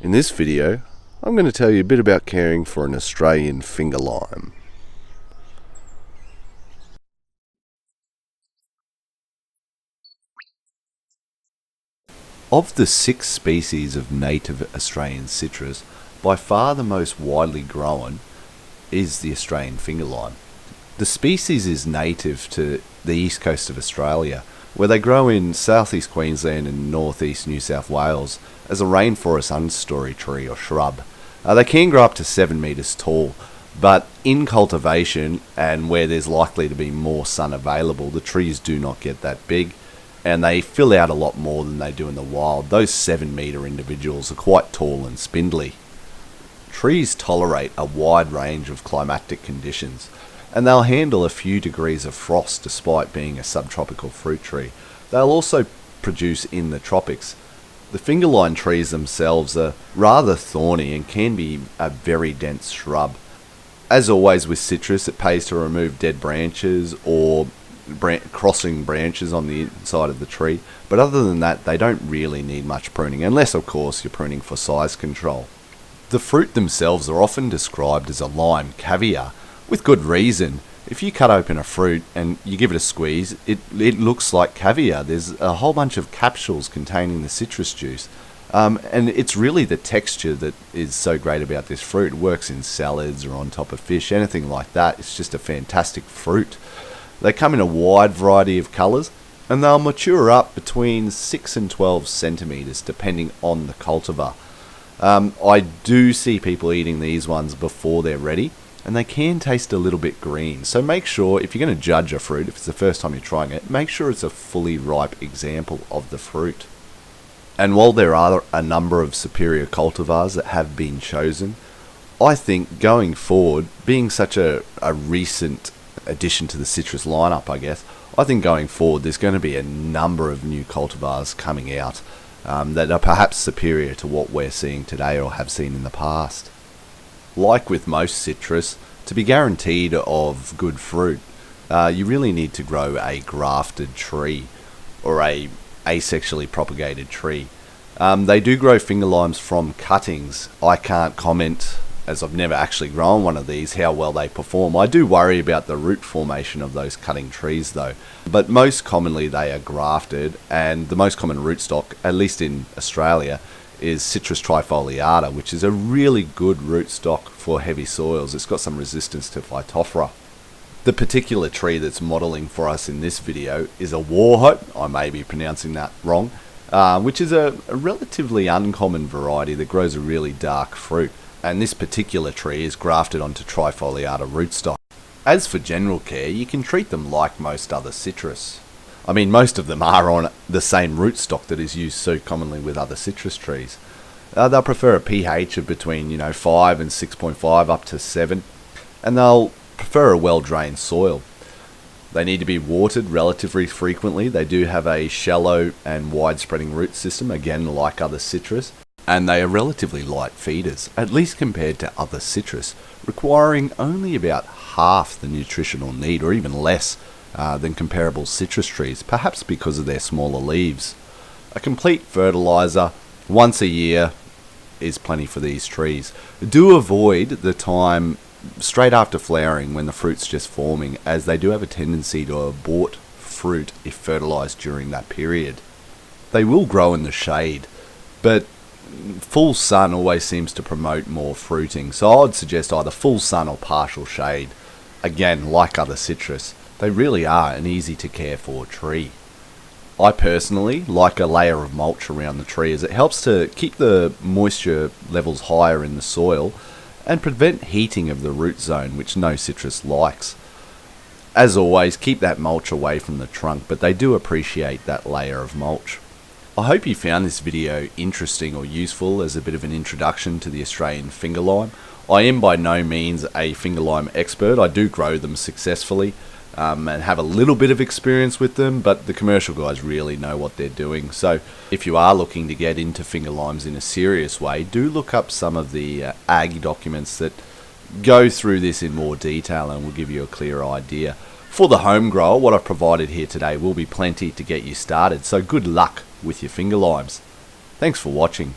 In this video, I'm going to tell you a bit about caring for an Australian finger lime. Of the 6 species of native Australian citrus, by far the most widely grown is the Australian finger lime. The species is native to the east coast of Australia, where they grow in southeast Queensland and northeast New South Wales as a rainforest understory tree or shrub. They can grow up to 7 metres tall, but in cultivation and where there's likely to be more sun available, the trees do not get that big, and they fill out a lot more than they do in the wild. Those 7-metre individuals are quite tall and spindly. Trees tolerate a wide range of climatic conditions, and they'll handle a few degrees of frost despite being a subtropical fruit tree. They'll also produce in the tropics. The finger lime trees themselves are rather thorny and can be a very dense shrub. As always with citrus, it pays to remove dead branches or crossing branches on the inside of the tree, but other than that they don't really need much pruning, unless of course you're pruning for size control. The fruit themselves are often described as a lime caviar, with good reason. If you cut open a fruit and you give it a squeeze, it looks like caviar. There's a whole bunch of capsules containing the citrus juice, and it's really the texture that is so great about this fruit. It works in salads or on top of fish, anything like that. It's just a fantastic fruit. They come in a wide variety of colours, and they'll mature up between 6 and 12 centimetres depending on the cultivar. I do see people eating these ones before they're ready, and they can taste a little bit green. So make sure, if you're going to judge a fruit, if it's the first time you're trying it, make sure it's a fully ripe example of the fruit. And while there are a number of superior cultivars that have been chosen, I think going forward, being such a recent addition to the citrus lineup, I think going forward there's going to be a number of new cultivars coming out that are perhaps superior to what we're seeing today or have seen in the past. Like with most citrus, to be guaranteed of good fruit, you really need to grow a grafted tree or a asexually propagated tree. They do grow finger limes from cuttings. I can't comment, as I've never actually grown one of these, how well they perform. I do worry about the root formation of those cutting trees though. But most commonly they are grafted, and the most common rootstock, at least in Australia, is Citrus trifoliata, which is a really good rootstock for heavy soils. It's got some resistance to Phytophthora. The particular tree that's modelling for us in this video is a warhote, I may be pronouncing that wrong, which is a relatively uncommon variety that grows a really dark fruit. And this particular tree is grafted onto trifoliata rootstock. As for general care, you can treat them like most other citrus. I mean, most of them are on the same rootstock that is used so commonly with other citrus trees. They'll prefer a pH of between 5 and 6.5 up to 7, and they'll prefer a well-drained soil. They need to be watered relatively frequently. They do have a shallow and wide-spreading root system, again like other citrus. And they are relatively light feeders, at least compared to other citrus, requiring only about half the nutritional need, or even less, than comparable citrus trees, perhaps because of their smaller leaves. A complete fertilizer once a year is plenty for these trees. Do avoid the time straight after flowering when the fruit's just forming, as they do have a tendency to abort fruit if fertilized during that period. They will grow in the shade, but full sun always seems to promote more fruiting, so I would suggest either full sun or partial shade. Again, like other citrus, they really are an easy to care for tree. I personally like a layer of mulch around the tree, as it helps to keep the moisture levels higher in the soil and prevent heating of the root zone, which no citrus likes. As always, keep that mulch away from the trunk, but they do appreciate that layer of mulch. I hope you found this video interesting or useful as a bit of an introduction to the Australian finger lime. I am by no means a finger lime expert. I do grow them successfully and have a little bit of experience with them, but the commercial guys really know what they're doing. So if you are looking to get into finger limes in a serious way, do look up some of the ag documents that go through this in more detail and will give you a clearer idea. For the home grower, what I've provided here today will be plenty to get you started, so good luck with your finger limes. Thanks for watching.